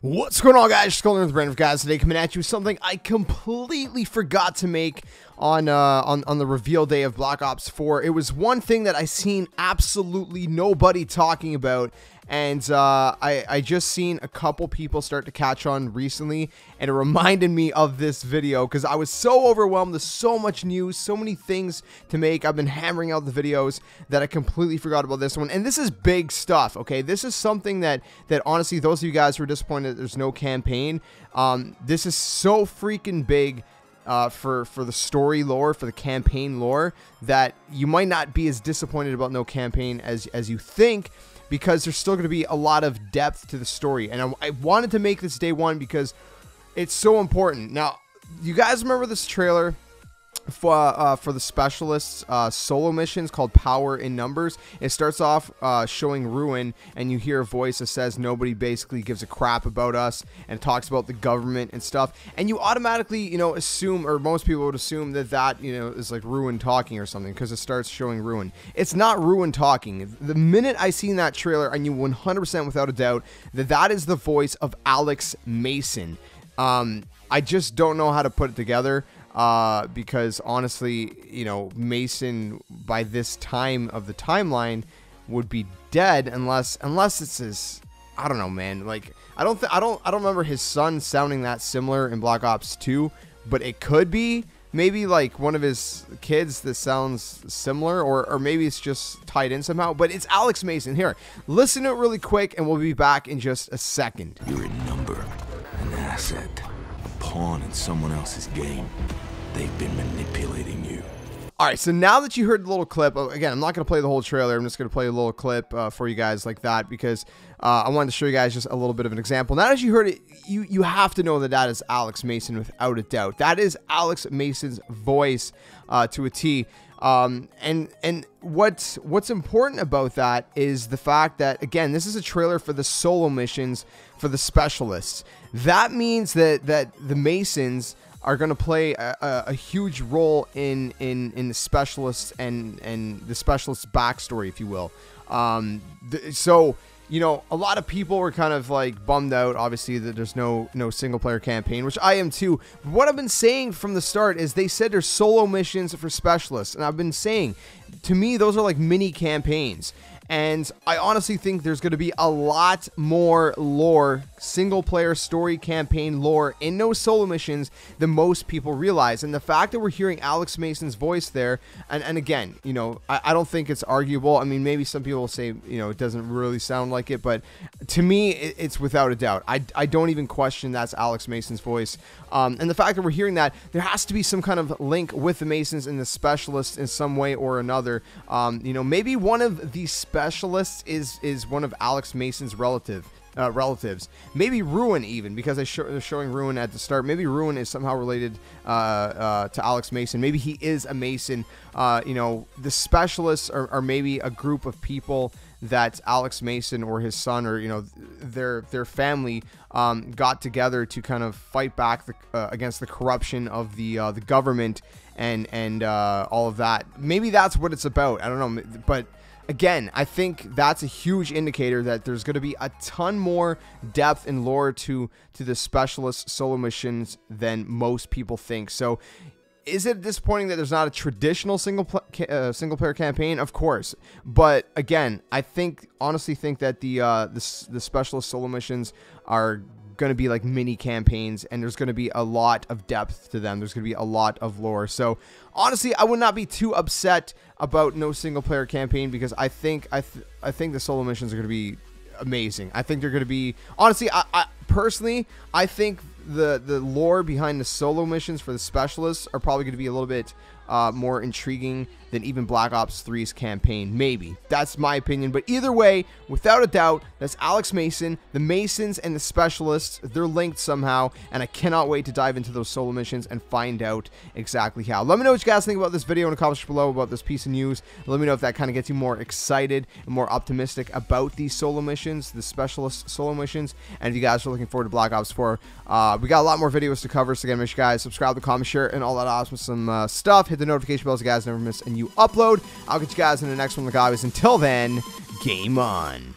What's going on, guys? JSkeleton with Brandon, guys. Today coming at you with something I completely forgot to make on the reveal day of Black Ops 4. It was one thing that I seen absolutely nobody talking about, and I just seen a couple people start to catch on recently, and it reminded me of this video because I was so overwhelmed. There's so much news, so many things to make. I've been hammering out the videos that I completely forgot about this one, and this is big stuff. Okay, this is something that honestly, those of you guys who are disappointed that there's no campaign, this is so freaking big. For the story lore, for the campaign lore, that you might not be as disappointed about no campaign as you think, because there's still going to be a lot of depth to the story. And I wanted to make this day one because it's so important. Now, you guys remember this trailer for the specialists solo missions called Power in Numbers? It starts off showing Ruin, and you hear a voice that says nobody basically gives a crap about us, and it talks about the government and stuff, and you automatically, you know, assume, or most people would assume that you know, is like Ruin talking or something, because it starts showing Ruin. It's not Ruin talking. The minute I seen that trailer, I knew 100% without a doubt that is the voice of Alex Mason. I just don't know how to put it together. Because honestly, you know, Mason by this time of the timeline would be dead unless it's his, I don't know, man. Like, I don't remember his son sounding that similar in Black Ops 2, but it could be maybe like one of his kids that sounds similar, or maybe it's just tied in somehow. But it's Alex Mason. Here, listen to it really quick, and we'll be back in just a second. You're a number, an asset, a pawn in someone else's game. They've been manipulating you. All right, so now that you heard the little clip, again, I'm not going to play the whole trailer. I'm just going to play a little clip for you guys like that, because I wanted to show you guys just a little bit of an example. Now that you heard it, you have to know that is Alex Mason without a doubt. That is Alex Mason's voice to a T. And what's important about that is the fact that, again, this is a trailer for the solo missions for the specialists. That means that the Masons are going to play a huge role in the specialists and the specialist's backstory, if you will. So, you know, a lot of people were kind of like bummed out, obviously, that there's no single player campaign, which I am too. But what I've been saying from the start is they said there's solo missions for specialists, and I've been saying, to me, those are like mini campaigns. And I honestly think there's going to be a lot more lore, single-player story campaign lore in those solo missions than most people realize. And the fact that we're hearing Alex Mason's voice there, and again, you know, I don't think it's arguable. I mean, maybe some people will say, you know, it doesn't really sound like it, but to me, it's without a doubt. I don't even question that's Alex Mason's voice. And the fact that we're hearing that, there has to be some kind of link with the Masons and the specialists in some way or another. You know, maybe one of these specialists is one of Alex Mason's relatives. Maybe Ruin, even, because they're showing Ruin at the start. Maybe Ruin is somehow related to Alex Mason. Maybe he is a Mason. You know, the specialists are maybe a group of people that Alex Mason or his son, or, you know, their family got together to kind of fight back against the corruption of the government and all of that. Maybe that's what it's about. I don't know, but again, I think that's a huge indicator that there's going to be a ton more depth and lore to the specialist solo missions than most people think. So, is it disappointing that there's not a traditional single player campaign? Of course, but again, I honestly think that the specialist solo missions are going to be like mini campaigns, and there's going to be a lot of depth to them. There's going to be a lot of lore. So honestly, I would not be too upset about no single player campaign, because I think the solo missions are going to be amazing. I think they're going to be, honestly, I personally, I think the lore behind the solo missions for the specialists are probably going to be a little bit more intriguing than even Black Ops 3's campaign. Maybe. That's my opinion. But either way, without a doubt, that's Alex Mason. The Masons and the specialists, they're linked somehow, and I cannot wait to dive into those solo missions and find out exactly how. Let me know what you guys think about this video in the comments below about this piece of news. Let me know if that kind of gets you more excited and more optimistic about these solo missions, the specialist solo missions. And if you guys are looking forward to Black Ops 4, we got a lot more videos to cover. So again, make sure you guys subscribe, comment, share, and all that awesome stuff. Hit the notification bell so you guys never miss a new upload. I'll get you guys in the next one, guys. Until then, game on.